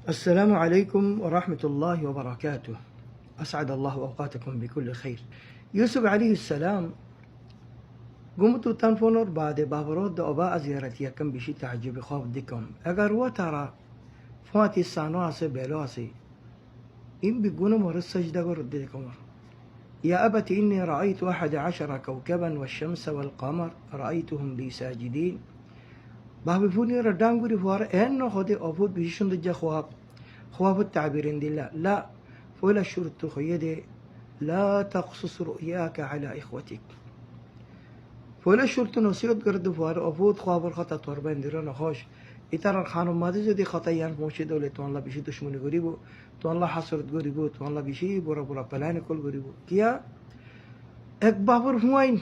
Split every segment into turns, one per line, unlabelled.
السلام عليكم ورحمة الله وبركاته. أسعد الله أوقاتكم بكل خير. يوسف عليه السلام قمت تنفنر بعد بابرود أبا زيارتي كم بشي تعجب خواب ديكم أجر وترى فاتي السانواسي بلواسي إن بيقولوا مرة سجدة ورد ديكم يا أبت إني رأيت 11 كوكبا والشمس والقمر رأيتهم لي ساجدين بابي فوني ردان قولي فوار إنه خدي أفوت بيشون دجا خواب التعبيرين دي لا فولا الشرط خيدي لا تقصص رؤياك على إخوتك فولا الشرط نصيرت قرد فوار أفوت خواب الخطا توربين ديران خوش إتار الخانم ماذا جدي خطايان موشي دولة تو الله بيشي دشمني قريبو تو الله حصرت قريبو تو الله بيشي برا برا بلاني كل قريبو كيا এক বাবর হুয়াইন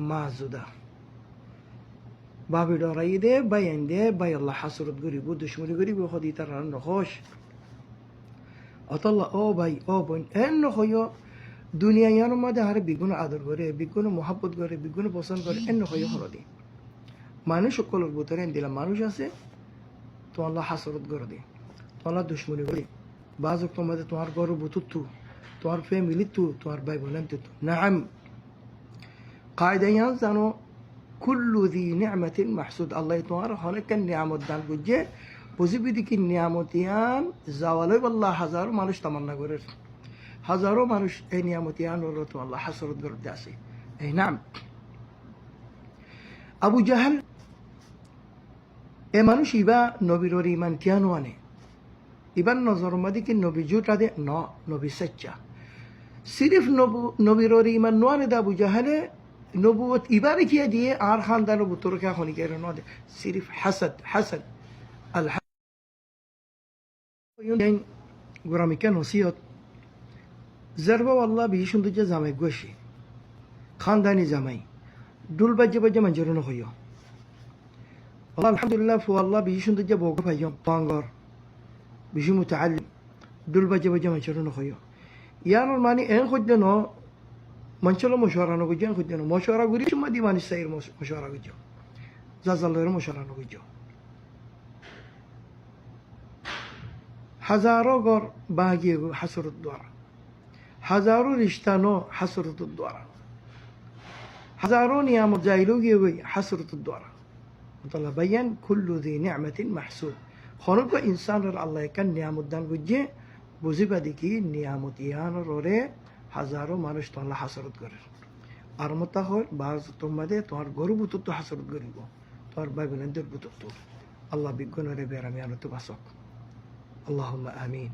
মা জুদা বাবি ডরাই দে বাইন দে বাই আল্লাহ হাসরত গরিব দুশ্মনী গরিব খদি তার রান খোশ অতল্লাহ ও ভাই ও বোন এন হইও দুনিয়া ইয়ার মধ্যে হারে বিগুণ আদর করে বিগুণ মহাব্বত করে বিগুণ পছন্দ করে এন হইও হরদি মানুষ সকলের ভিতরে দিলাম মানুষ আছে তো আল্লাহ হাসরত করে দে তো আল্লাহ দুশ্মনী করি বাজক তোমাদের তোমার গর্ব বুতুত্তু তোমার ফ্যামিলি তু তোমার ভাই বোন তু নাম قاعدة ينزانو كل ذي نعمة محسود الله يتوار هناك النعمة دان بجي بوزي بديك النعمتيان زوالي والله هزارو مانوش تمنى قرر هزارو مانوش اي نعمتيان ورطو الله حسرت قرر داسي اي نعم أبو جهل اي مانوش يبا نبي روري من تيانواني يبا نظر مديك النبي جوت رادي نبي سجا صرف نبي روري من نواني دا أبو جهل নবুয়ত ইবারে কিয়া দিয়ে আর খানদানো বুতর কে খনি কে ন দে সিরিফ হাসাদ আল হাসান গুরামি কে নসিহত জারবা আল্লাহ বি সুন্দর যে জামাই গোশি খানদানি জামাই দুল বাজে বাজে মঞ্জুরন হইও আল্লাহ আলহামদুলিল্লাহ ফু আল্লাহ বি সুন্দর যে বগ পাইও পাঙ্গর বিশু মুতাআল্লিম দুল বাজে বাজে মঞ্জুরন হইও ইয়ানোর মানে এন খুদ্দ ন منشلو مشورة نقولين خدينا مشورة قولي شو ما دي ما نستير مشورة قولي زاز الله يرو مشورة نقولي هزارو غور باقي حسر الدوار هزارو رشتانو حسرة الدوار هزارو نيام جايلوغي حسرة الدوار طلع بيان كل ذي نعمة محسود خلق إنسان الله كان نعم الدان قجي بوزيبا ديكي نعم تيان روري হাজারো মানুষ তো আল্লাহ হাসরত করে আর মতা হয় বাজ তোমাদের তোমার গরু বুতুত্ব হাসরত করিব তোমার ভাই বোনদের বুতুত্ব আল্লাহ বিজ্ঞানের বের আমি আনত বাসক আল্লাহুম্মা আমিন